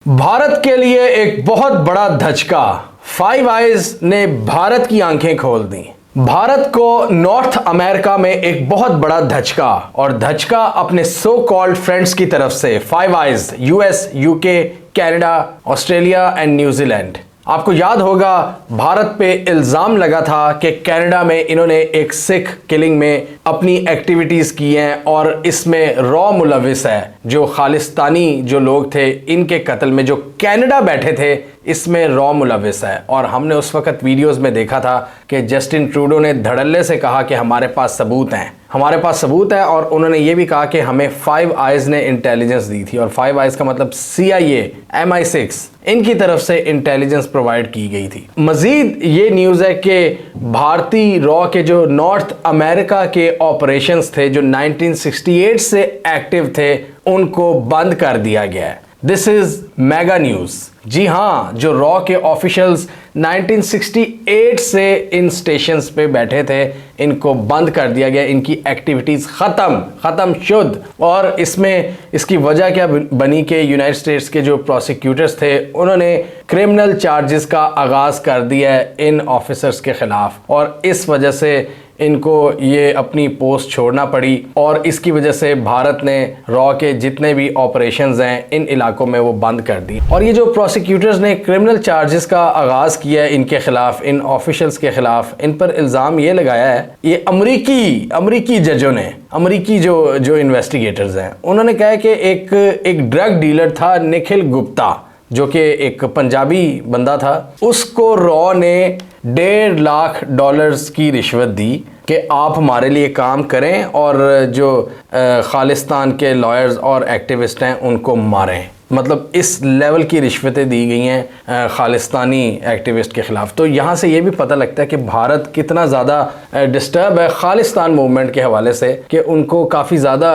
भारत के लिए एक बहुत बड़ा धचका। फाइव आइज ने भारत की आंखें खोल दी। भारत को नॉर्थ अमेरिका में एक बहुत बड़ा धचका, और धचका अपने सो कॉल्ड फ्रेंड्स की तरफ से। Five eyes US, UK, Canada, Australia and New Zealand. आपको याद होगा भारत पे इल्जाम लगा था कि कनाडा में इन्होंने एक सिख किलिंग में अपनी एक्टिविटीज की हैं और इसमें रॉ मुलविस है। जो खालिस्तानी जो लोग थे इनके कत्ल में जो कनाडा बैठे थे इसमें रॉ मुलविस है। और हमने उस वक्त वीडियोस में देखा था कि जस्टिन ट्रूडो ने धड़ल्ले से कहा कि हमारे पास सबूत हैं, हमारे पास सबूत है। और उन्होंने ये भी कहा कि हमें फाइव आइज ने इंटेलिजेंस दी थी, और फाइव आइज का मतलब CIA, MI6 इनकी तरफ से इंटेलिजेंस प्रोवाइड की गई थी। मजीद ये न्यूज़ है कि भारतीय रॉ के जो नॉर्थ अमेरिका के ऑपरेशंस थे जो 1968 से एक्टिव थे उनको बंद कर दिया गया है। This is mega news. जी हाँ, जो रॉ के ऑफिशियल्स 1968 से इन स्टेशंस पे बैठे थे इनको बंद कर दिया गया, इनकी एक्टिविटीज़ ख़त्म शुद्ध। और इसमें इसकी वजह क्या बनी कि यूनाइटेड स्टेट्स के जो प्रोसिक्यूटर्स थे उन्होंने क्रिमिनल चार्जेस का आगाज़ कर दिया है इन ऑफिसर्स के ख़िलाफ़, और इस वजह से इनको ये अपनी पोस्ट छोड़ना पड़ी। और इसकी वजह से भारत ने रॉ के जितने भी ऑपरेशंस हैं इन इलाकों में वो बंद कर दी। और ये जो प्रोसिक्यूटर्स ने क्रिमिनल चार्जेस का आगाज़ किया है इनके खिलाफ, इन ऑफिशियल्स के खिलाफ, इन पर इल्ज़ाम ये लगाया है, ये अमरीकी जजों ने, अमरीकी जो इन्वेस्टिगेटर्स हैं उन्होंने कहा है कि एक ड्रग डीलर था निखिल गुप्ता, जो कि एक पंजाबी बंदा था। उसको रॉ ने $1.5 लाख की रिश्वत दी कि आप हमारे लिए काम करें और जो खालिस्तान के लॉयर्स और एक्टिविस्ट हैं उनको मारें। मतलब इस लेवल की रिश्वतें दी गई हैं खालिस्तानी एक्टिविस्ट के ख़िलाफ़। तो यहाँ से ये भी पता लगता है कि भारत कितना ज़्यादा डिस्टर्ब है खालिस्तान मूवमेंट के हवाले से, कि उनको काफ़ी ज़्यादा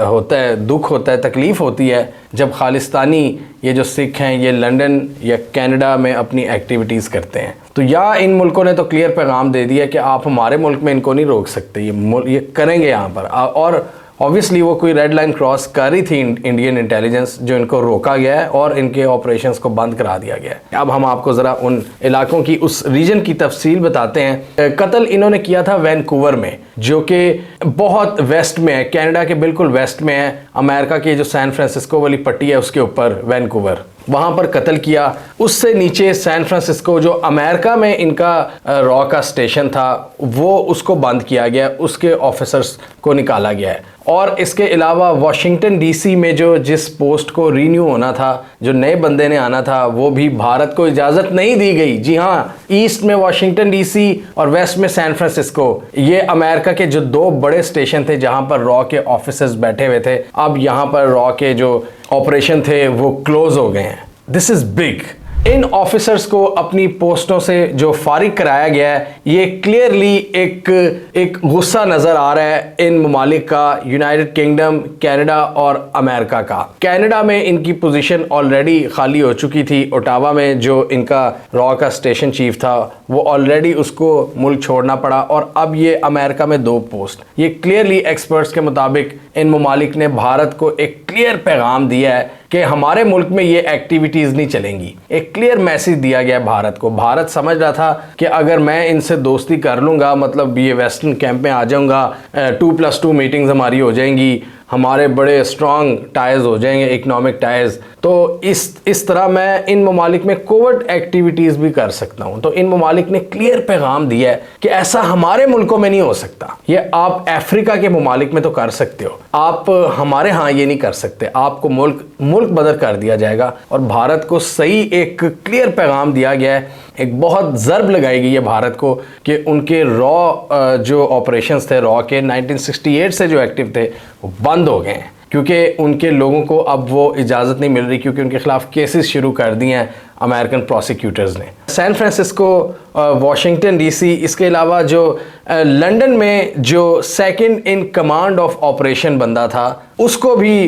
होता है, दुख होता है, तकलीफ़ होती है जब खालिस्तानी ये जो सिख हैं ये लंदन या कनाडा में अपनी एक्टिविटीज़ करते हैं। तो यहाँ इन मुल्कों ने तो क्लियर पैगाम दे दिया कि आप हमारे मुल्क में इनको नहीं रोक सकते, ये करेंगे यहाँ पर। और ऑब्वियसली वो कोई रेड लाइन क्रॉस कर रही थी इंडियन इंटेलिजेंस, जो इनको रोका गया है और इनके ऑपरेशंस को बंद करा दिया गया है। अब हम आपको ज़रा उन इलाकों की, उस रीजन की तफसील बताते हैं। कत्ल इन्होंने किया था वैनकूवर में, जो कि बहुत वेस्ट में है, कनाडा के बिल्कुल वेस्ट में है। अमेरिका की जो सैन फ्रांसिस्को वाली पट्टी है उसके ऊपर वैनकूवर, वहाँ पर कत्ल किया। उससे नीचे सैन फ्रांसिस्को जो अमेरिका में इनका रॉ का स्टेशन था वो उसको बंद किया गया, उसके ऑफिसर्स को निकाला गया है। और इसके अलावा वाशिंगटन DC में जो जिस पोस्ट को रीन्यू होना था, जो नए बंदे ने आना था, वो भी भारत को इजाज़त नहीं दी गई। जी हाँ, ईस्ट में वाशिंगटन DC और वेस्ट में सैन फ्रांसिस्को, ये अमेरिका के जो दो बड़े स्टेशन थे जहाँ पर रॉ के ऑफिसर्स बैठे हुए थे, अब यहाँ पर रॉ के जो ऑपरेशन थे वो क्लोज हो गए हैं। This is big. In officers को अपनी पोस्टों से जो फारिग कराया गया है, ये क्लियरली एक गुस्सा नज़र आ रहा है इन ममालिक का, यूनाइटेड किंगडम, कनाडा और अमेरिका का। कनाडा में इनकी पोजीशन ऑलरेडी खाली हो चुकी थी। ओटावा में जो इनका रॉ का स्टेशन चीफ था वो ऑलरेडी उसको मुल्क छोड़ना पड़ा, और अब ये अमेरिका में 2 पोस्ट। ये क्लियरली एक्सपर्ट्स के मुताबिक इन ममालिक ने भारत को एक क्लियर पैगाम दिया है कि हमारे मुल्क में ये एक्टिविटीज़ नहीं चलेंगी। एक क्लियर मैसेज दिया गया भारत को। भारत समझ रहा था कि अगर मैं इनसे दोस्ती कर लूँगा, मतलब ये वेस्टर्न कैंप में आ जाऊँगा, 2+2 मीटिंग्स हमारी हो जाएंगी, हमारे बड़े स्ट्रॉन्ग टाइज हो जाएंगे, इकोनॉमिक टाइज, तो इस तरह मैं इन ममालिक में कोवर्ट एक्टिविटीज़ भी कर सकता हूँ। तो इन ममालिक ने क्लियर पैगाम दिया है कि ऐसा हमारे मुल्कों में नहीं हो सकता। ये आप अफ्रीका के ममालिक में तो कर सकते हो, आप हमारे यहाँ ये नहीं कर सकते, आपको मुल्क बदर कर दिया जाएगा। और भारत को सही एक क्लियर पैगाम दिया गया है, एक बहुत ज़र्ब लगाई गई है भारत को कि उनके रॉ जो ऑपरेशंस थे रॉ के 1968 से जो एक्टिव थे वो बंद हो गए हैं, क्योंकि उनके लोगों को अब वो इजाज़त नहीं मिल रही, क्योंकि उनके ख़िलाफ़ केसेस शुरू कर दिए हैं अमेरिकन प्रोसिक्यूटर्स ने। सैन फ्रांसिस्को, वाशिंगटन DC, इसके अलावा जो लंदन में जो second in command of operation बंदा था उसको भी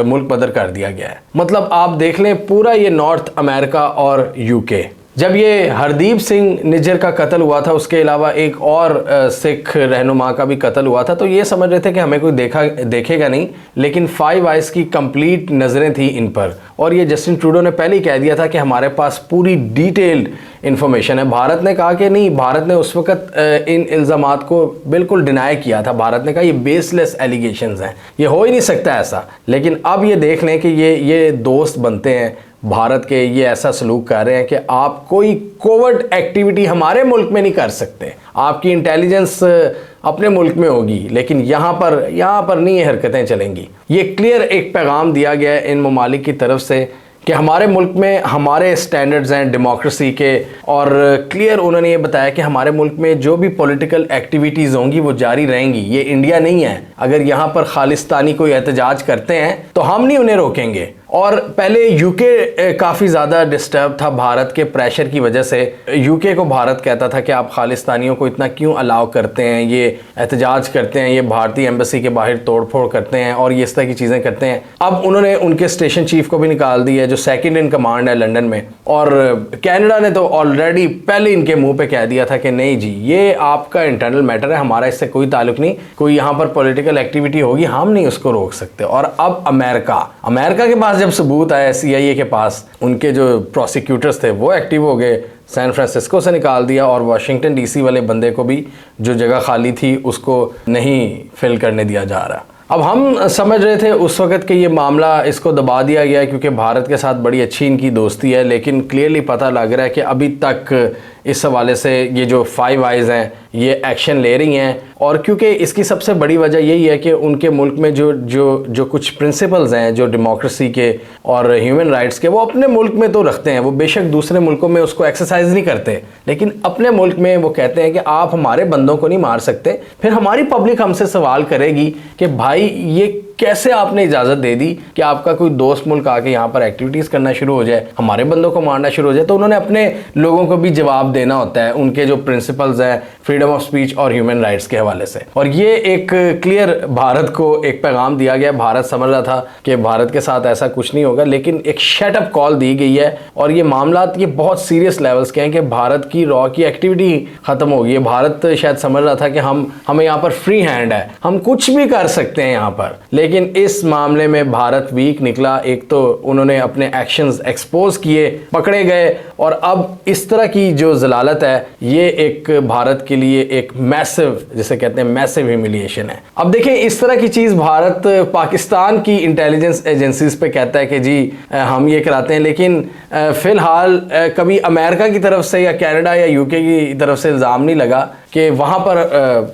मुल्क बदर कर दिया गया है। मतलब आप देख लें पूरा ये नॉर्थ अमेरिका और UK जब ये हरदीप सिंह निज्जर का कत्ल हुआ था, उसके अलावा एक और सिख रहनुमा का भी कत्ल हुआ था, तो ये समझ रहे थे कि हमें कोई देखेगा नहीं, लेकिन फाइव आइज की कंप्लीट नज़रें थी इन पर। और ये जस्टिन ट्रूडो ने पहले ही कह दिया था कि हमारे पास पूरी डिटेल्ड इन्फॉर्मेशन है। भारत ने कहा कि नहीं, भारत ने उस वक्त इन इल्ज़ामात को बिल्कुल डिनाई किया था। भारत ने कहा ये बेसलेस एलिगेशंस हैं, ये हो ही नहीं सकता ऐसा। लेकिन अब ये देख लें कि ये दोस्त बनते हैं भारत के, ये ऐसा सलूक कर रहे हैं कि आप कोई कोवर्ट एक्टिविटी हमारे मुल्क में नहीं कर सकते, आपकी इंटेलिजेंस अपने मुल्क में होगी, लेकिन यहाँ पर नहीं ये हरकतें चलेंगी। ये क्लियर एक पैगाम दिया गया है इन ममालिक की तरफ से कि हमारे मुल्क में हमारे स्टैंडर्ड्स हैं डेमोक्रेसी के, और क्लियर उन्होंने ये बताया कि हमारे मुल्क में जो भी पॉलिटिकल एक्टिविटीज़ होंगी वो जारी रहेंगी। ये इंडिया नहीं है, अगर यहाँ पर खालिस्तानी कोई एहतजाज करते हैं तो हम नहीं उन्हें रोकेंगे। और पहले यूके काफ़ी ज़्यादा डिस्टर्ब था भारत के प्रेशर की वजह से। यूके को भारत कहता था कि आप खालिस्तानियों को इतना क्यों अलाउ करते हैं, ये एहतजाज करते हैं, ये भारतीय एम्बेसी के बाहर तोड़ फोड़ करते हैं और ये इस तरह की चीज़ें करते हैं। अब उन्होंने उनके स्टेशन चीफ को भी निकाल दिया जो सेकंड इन कमांड है लंदन में। और कनाडा ने तो ऑलरेडी पहले इनके मुंह पे कह दिया था कि नहीं जी, ये आपका इंटरनल मैटर है, हमारा इससे कोई ताल्लुक नहीं, कोई यहाँ पर पॉलिटिकल एक्टिविटी होगी हम नहीं उसको रोक सकते। और अब अमेरिका के पास जब सबूत आया CIA के पास, उनके जो प्रोसिक्यूटर्स थे वो एक्टिव हो गए, सैन फ्रांसिस्को से निकाल दिया और वाशिंगटन DC वाले बंदे को भी जो जगह खाली थी उसको नहीं फिल करने दिया जा रहा। अब हम समझ रहे थे उस वक्त कि ये मामला इसको दबा दिया गया क्योंकि भारत के साथ बड़ी अच्छी इनकी दोस्ती है, लेकिन क्लियरली पता लग रहा है कि अभी तक इस हवाले से ये जो फाइव आइज़ हैं ये एक्शन ले रही हैं। और क्योंकि इसकी सबसे बड़ी वजह यही है कि उनके मुल्क में जो कुछ प्रिंसिपल्स हैं जो डेमोक्रेसी के और ह्यूमन राइट्स के, वो अपने मुल्क में तो रखते हैं, वो बेशक दूसरे मुल्कों में उसको एक्सरसाइज नहीं करते, लेकिन अपने मुल्क में वो कहते हैं कि आप हमारे बंदों को नहीं मार सकते। फिर हमारी पब्लिक हमसे सवाल करेगी कि भाई ये कैसे आपने इजाज़त दे दी कि आपका कोई दोस्त मुल्क आके यहाँ पर एक्टिविटीज़ करना शुरू हो जाए, हमारे बंदों को मारना शुरू हो जाए। तो उन्होंने अपने लोगों को भी जवाब देना होता है उनके जो प्रिंसिपल्स हैं फ्रीडम ऑफ स्पीच और ह्यूमन राइट्स के हवाले से। और ये एक क्लियर भारत को एक पैगाम दिया गया। भारत समझ रहा था कि भारत के साथ ऐसा कुछ नहीं होगा, लेकिन एक शट अप कॉल दी गई है। और ये मामला ये बहुत सीरियस लेवल्स के हैं कि भारत की रॉ की एक्टिविटी ख़त्म हो गई है। भारत शायद समझ रहा था कि हमें यहाँ पर फ्री हैंड है, हम कुछ भी कर सकते हैं यहाँ पर, लेकिन इस मामले में भारत वीक निकला। एक तो उन्होंने अपने एक्शंस एक्सपोज किए, पकड़े गए, और अब इस तरह की जो जलालत है ये एक भारत के लिए एक मैसिव, जिसे कहते हैं मैसिव ह्यूमिलिएशन है। अब देखें इस तरह की चीज़ भारत पाकिस्तान की इंटेलिजेंस एजेंसीज पे कहता है कि जी हम ये कराते हैं, लेकिन फ़िलहाल कभी अमेरिका की तरफ से या कनाडा या यूके की तरफ से इल्ज़ाम नहीं लगा कि वहाँ पर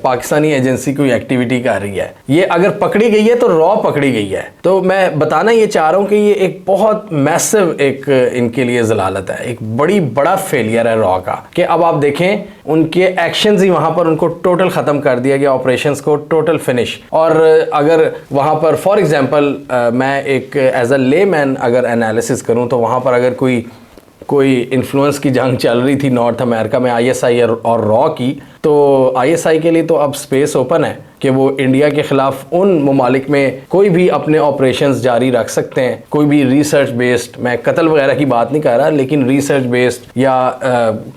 पाकिस्तानी एजेंसी कोई एक्टिविटी कर रही है। ये अगर पकड़ी गई है तो रॉ पकड़ी गई है। तो मैं बताना ये चाह रहा हूँ कि ये एक बहुत मैसिव एक इनके लिए जलालत है, एक बड़ा फेलियर है रॉ का, कि अब आप देखें उनके एक्शंस ही वहाँ पर उनको टोटल ख़त्म कर दिया गया, ऑपरेशंस को टोटल फिनिश। और अगर वहाँ पर फॉर एग्जांपल मैं एक एज अ लेमैन अगर एनालिसिस करूँ तो वहाँ पर अगर कोई इन्फ्लुएंस की जंग चल रही थी नॉर्थ अमेरिका में ISI और रॉ की, तो ISI के लिए तो अब स्पेस ओपन है कि वो इंडिया के ख़िलाफ़ उन ममालिक में कोई भी अपने ऑपरेशंस जारी रख सकते हैं, कोई भी रिसर्च बेस्ड, मैं कत्ल वगैरह की बात नहीं कर रहा, लेकिन रिसर्च बेस्ड या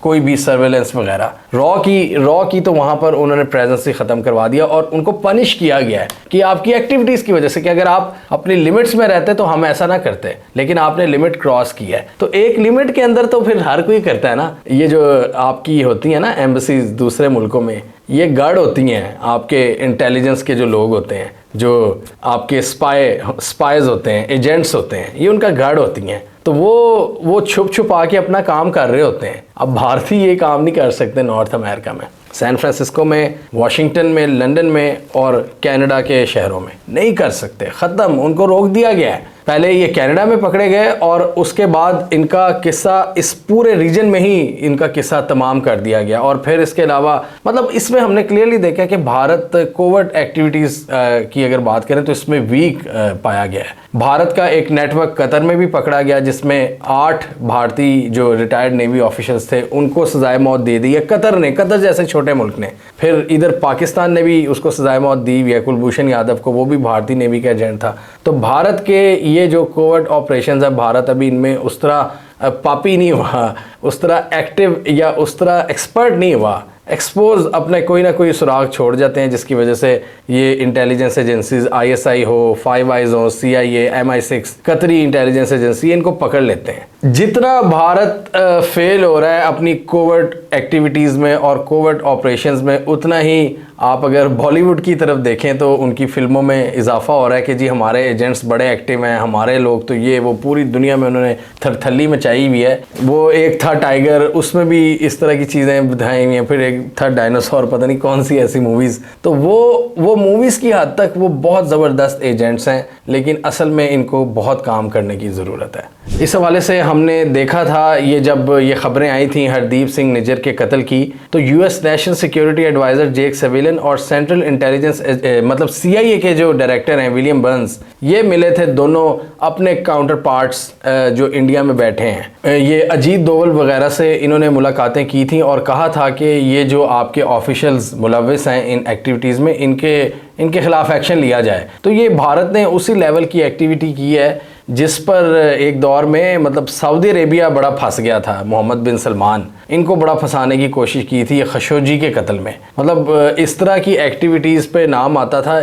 कोई भी सर्वेलेंस वगैरह। रॉ की तो वहाँ पर उन्होंने प्रेजेंस ही ख़त्म करवा दिया और उनको पनिश किया गया है कि आपकी एक्टिविटीज़ की वजह से, कि अगर आप अपनी लिमिट्स में रहते तो हम ऐसा ना करते, लेकिन आपने लिमिट क्रॉस की है। तो एक लिमिट के अंदर तो फिर हर कोई करता है ना। ये जो आपकी होती है ना एम्बेसीज दूसरे मुल्कों में, ये गार्ड होती हैं आपके इंटेलिजेंस के जो लोग होते हैं, जो आपके स्पाइज होते हैं, एजेंट्स होते हैं, ये उनका गार्ड होती हैं। तो वो छुप आके अपना काम कर रहे होते हैं। अब भारतीय ये काम नहीं कर सकते नॉर्थ अमेरिका में, सैन फ्रांसिस्को में, वाशिंगटन में, लंदन में और कनाडा के शहरों में नहीं कर सकते, ख़त्म, उनको रोक दिया गया है। पहले ये कनाडा में पकड़े गए और उसके बाद इनका किस्सा इस पूरे रीजन में ही इनका किस्सा तमाम कर दिया गया। और फिर इसके अलावा मतलब इसमें हमने क्लियरली देखा कि भारत कोवर्ट एक्टिविटीज़ की अगर बात करें तो इसमें वीक पाया गया है। भारत का एक नेटवर्क कतर में भी पकड़ा गया जिसमें 8 भारतीय जो रिटायर्ड नेवी ऑफिसर्स थे उनको सजाए मौत दे दी है कतर जैसे छोटे मुल्क ने। फिर इधर पाकिस्तान ने भी उसको सजाए मौत दी हुई है, कुलभूषण यादव को, वो भी भारतीय नेवी का एजेंट था। तो भारत के ये जो कोवर्ट ऑपरेशंस है, भारत अभी इनमें उस तरह पापी नहीं हुआ, उस तरह एक्टिव या उस तरह एक्सपर्ट नहीं हुआ। एक्सपोज अपने कोई ना कोई सुराग छोड़ जाते हैं, जिसकी वजह से ये इंटेलिजेंस एजेंसीज ISI हो, फाइव आइज हो, CIA, MI6, कतरी इंटेलिजेंस एजेंसी, इनको पकड़ लेते हैं। जितना भारत फेल हो रहा है अपनी कोवर्ट एक्टिविटीज़ में और कोवर्ट ऑपरेशंस में, उतना ही आप अगर बॉलीवुड की तरफ देखें तो उनकी फिल्मों में इजाफा हो रहा है कि जी हमारे एजेंट्स बड़े एक्टिव हैं, हमारे लोग तो ये वो, पूरी दुनिया में उन्होंने थरथल्ली मचाई हुई है। वो एक था टाइगर, उसमें भी इस तरह की चीज़ें बताई हुई हैं, फिर एक था डायनासोर, पता नहीं कौन सी ऐसी मूवीज़। तो वो मूवीज़ की हद तक वो बहुत ज़बरदस्त एजेंट्स हैं, लेकिन असल में इनको बहुत काम करने की ज़रूरत है। इस हवाले से हमने देखा था, ये जब ये खबरें आई थी हरदीप सिंह निज्जर के कत्ल की, तो US नेशनल सिक्योरिटी एडवाइज़र जेक सेविलियन और सेंट्रल इंटेलिजेंस मतलब CIA के जो डायरेक्टर हैं विलियम बर्न्स, ये मिले थे दोनों अपने काउंटर पार्ट्स जो इंडिया में बैठे हैं। ये अजीत दोवल वगैरह से इन्होंने मुलाकातें की थी और कहा था कि ये जो आपके ऑफिशियल्स मुलव्विस हैं इन एक्टिविटीज़ में, इनके खिलाफ एक्शन लिया जाए। तो ये भारत ने उसी लेवल की एक्टिविटी की है जिस पर एक दौर में मतलब सऊदी अरेबिया बड़ा फंस गया था। मोहम्मद बिन सलमान इनको बड़ा फंसाने की कोशिश की थी खशोगी के कत्ल में। मतलब इस तरह की एक्टिविटीज़ पे नाम आता था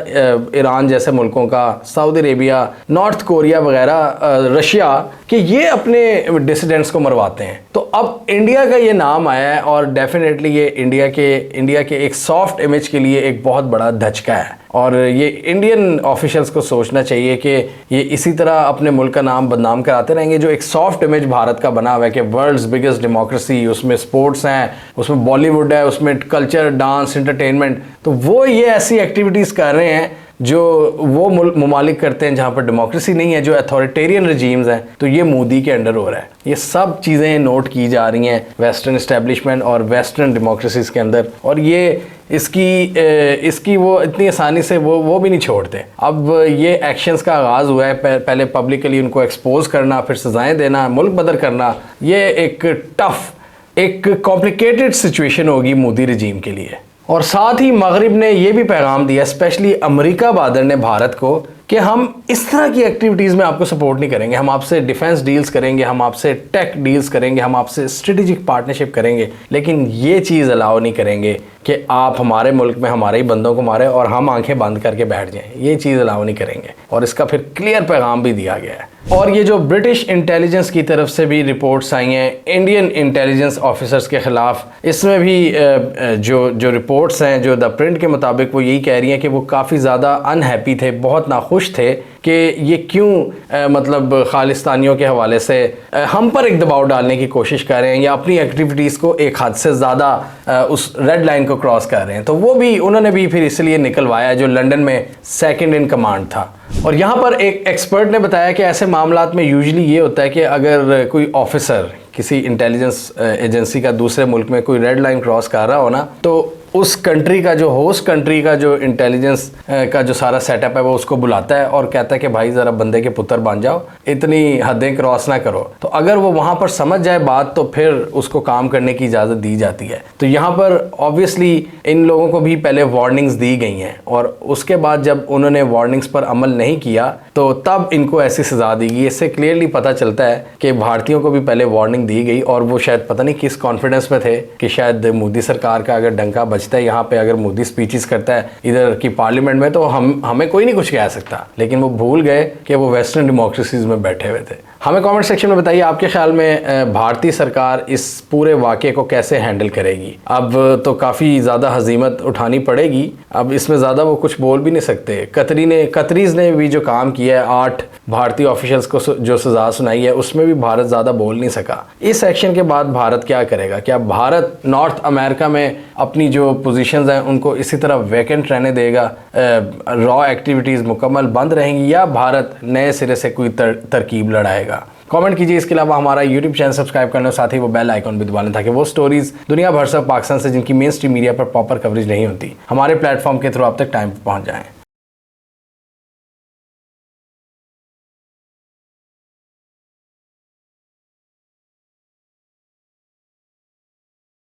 ईरान जैसे मुल्कों का, सऊदी अरेबिया, नॉर्थ कोरिया वगैरह, रशिया, कि ये अपने डिसिडेंट्स को मरवाते हैं। तो अब इंडिया का ये नाम आया है और डेफिनेटली ये इंडिया के एक सॉफ्ट इमेज के लिए एक बहुत बड़ा धचका है। और ये इंडियन ऑफिशियल्स को सोचना चाहिए कि ये इसी तरह अपने मुल्क का नाम बदनाम कराते रहेंगे। जो एक सॉफ्ट इमेज भारत का बना हुआ है कि वर्ल्ड्स बिगेस्ट डेमोक्रेसी, उसमें स्पोर्ट्स हैं, उसमें बॉलीवुड है, उसमें कल्चर, डांस, एंटरटेनमेंट, तो वो ये ऐसी एक्टिविटीज़ कर रहे हैं जो वो ममालिक करते हैं जहाँ पर डेमोक्रेसी नहीं है, जो अथॉरिटेरियन रजीम्स हैं, तो ये मोदी के अंडर हो रहा है। ये सब चीज़ें नोट की जा रही हैं वेस्टर्न इस्टेब्लिशमेंट और वेस्टर्न डेमोक्रेसीज़ के अंदर, और ये इसकी वो इतनी आसानी से वो भी नहीं छोड़ते। अब ये एक्शंस का आगाज़ हुआ है, पहले पब्लिकली उनको एक्सपोज करना, फिर सज़ाएं देना, मुल्क बदर करना, ये एक टफ, एक कॉम्प्लिकेटेड सिचुएशन होगी मोदी रजीम के लिए। और साथ ही मगरिब ने यह भी पैगाम दिया, स्पेशली अमेरिका बादर ने भारत को, कि हम इस तरह की एक्टिविटीज़ में आपको सपोर्ट नहीं करेंगे, हम आपसे डिफेंस डील्स करेंगे, हम आपसे टेक डील्स करेंगे, हम आपसे स्ट्रेटेजिक पार्टनरशिप करेंगे, लेकिन ये चीज़ अलाउ नहीं करेंगे कि आप हमारे मुल्क में हमारे ही बंदों को मारें और हम आंखें बंद करके बैठ जाएं। ये चीज़ अलाउ नहीं करेंगे। और इसका फिर क्लियर पैगाम भी दिया गया है। और ये जो ब्रिटिश इंटेलिजेंस की तरफ से भी रिपोर्ट्स आई हैं इंडियन इंटेलिजेंस ऑफिसर्स के ख़िलाफ़, इसमें भी जो रिपोर्ट्स हैं, जो द प्रिंट के मुताबिक वो यही कह रही हैं कि वो काफ़ी ज़्यादा अनहैप्पी थे, बहुत नाखुश थे कि ये क्यों मतलब खालिस्तानियों के हवाले से हम पर एक दबाव डालने की कोशिश कर रहे हैं या अपनी एक्टिविटीज़ को एक हद से ज़्यादा उस रेड लाइन को क्रॉस कर रहे हैं। तो वो भी उन्होंने भी फिर इसलिए निकलवाया जो लंदन में सेकंड इन कमांड था। और यहाँ पर एक एक्सपर्ट ने बताया कि ऐसे मामलात में यूजुअली ये होता है कि अगर कोई ऑफिसर किसी इंटेलिजेंस एजेंसी का दूसरे मुल्क में कोई रेड लाइन क्रॉस कर रहा हो ना, तो उस कंट्री का जो होस्ट कंट्री का जो इंटेलिजेंस का जो सारा सेटअप है वो उसको बुलाता है और कहता है कि भाई ज़रा बंदे के पुत्र बन जाओ, इतनी हदें क्रॉस ना करो। तो अगर वो वहाँ पर समझ जाए बात तो फिर उसको काम करने की इजाज़त दी जाती है। तो यहाँ पर ऑब्वियसली इन लोगों को भी पहले वार्निंग्स दी गई हैं और उसके बाद जब उन्होंने वार्निंग्स पर अमल नहीं किया तो तब इनको ऐसी सज़ा दी गई। इससे क्लियरली पता चलता है कि भारतीयों को भी पहले वार्निंग दी गई और वो शायद पता नहीं किस कॉन्फिडेंस में थे कि शायद मोदी सरकार का अगर डंका बजता है यहाँ पे, अगर मोदी स्पीचेस करता है इधर की पार्लियामेंट में, तो हमें कोई नहीं कुछ कह सकता। लेकिन वो भूल गए कि वो वेस्टर्न डेमोक्रेसीज में बैठे हुए थे। हमें कमेंट सेक्शन में बताइए आपके ख्याल में भारतीय सरकार इस पूरे वाक़े को कैसे हैंडल करेगी। अब तो काफ़ी ज़्यादा हज़ीमत उठानी पड़ेगी, अब इसमें ज़्यादा वो कुछ बोल भी नहीं सकते। कतरीज़ ने भी जो काम किया है, 8 भारतीय ऑफिशियल्स को जो सज़ा सुनाई है, उसमें भी भारत ज़्यादा बोल नहीं सका। इस एक्शन के बाद भारत क्या करेगा? क्या भारत नॉर्थ अमेरिका में अपनी जो पोजीशंस हैं उनको इसी तरह वैकेंट रहने देगा, रॉ एक्टिविटीज़ मुकम्मल बंद रहेंगी, या भारत नए सिरे से कोई तरकीब लड़ाएगा? कमेंट कीजिए। इसके अलावा हमारा यूट्यूब चैनल सब्सक्राइब करना, साथ ही वो बेल आइकॉन भी दबा लें ताकि वो स्टोरीज दुनिया भर से, पाकिस्तान से, जिनकी मेन स्ट्रीम मीडिया पर प्रॉपर कवरेज नहीं होती, हमारे प्लेटफॉर्म के थ्रू आप तक टाइम पर पहुंच जाएं।